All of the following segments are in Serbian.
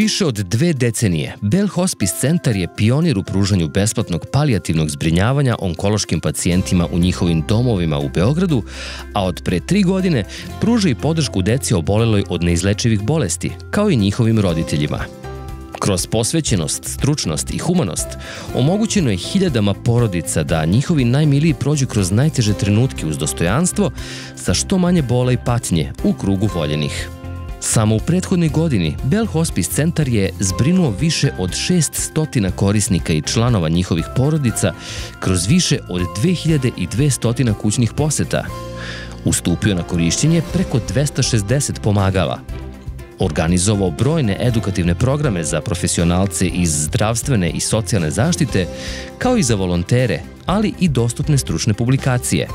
Više od 2 decenije, Bell Hospice centar je pionir u pružanju besplatnog palijativnog zbrinjavanja onkološkim pacijentima u njihovim domovima u Beogradu, a od pre 3 godine pruža i podršku deci oboleloj od neizlečivih bolesti, kao i njihovim roditeljima. Kroz posvećenost, stručnost i humanost omogućeno je hiljadama porodica da njihovi najmiliji prođu kroz najteže trenutke uz dostojanstvo sa što manje bola i patnje u krugu voljenih. Samo u prethodnoj godini Bell Hospice centar je zbrinuo više od 600 korisnika i članova njihovih porodica kroz više od 2200 kućnih poseta. Ustupio na korišćenje preko 260 pomagala. Organizovao brojne edukativne programe za profesionalce iz zdravstvene i socijalne zaštite, kao i za volontere, ali i dostupne stručne publikacije.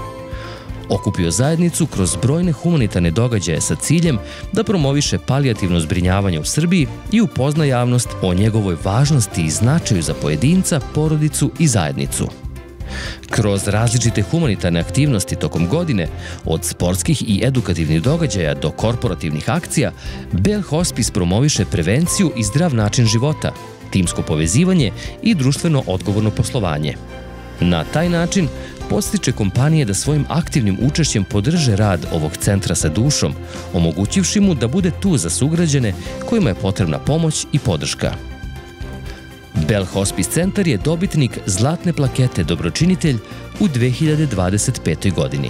Okupio zajednicu kroz brojne humanitarne događaje sa ciljem da promoviše palijativno zbrinjavanje u Srbiji i upozna javnost o njegovoj važnosti i značaju za pojedinca, porodicu i zajednicu. Kroz različite humanitarne aktivnosti tokom godine, od sportskih i edukativnih događaja do korporativnih akcija, Bell Hospice promoviše prevenciju i zdrav način života, timsko povezivanje i društveno odgovorno poslovanje. Na taj način podstiče kompanije da svojim aktivnim učešćem podrže rad ovog centra sa dušom, omogućivši mu da bude tu za sugrađane kojima je potrebna pomoć i podrška. Bell Hospice centar je dobitnik zlatne plakete Dobročinitelj u 2025. godini.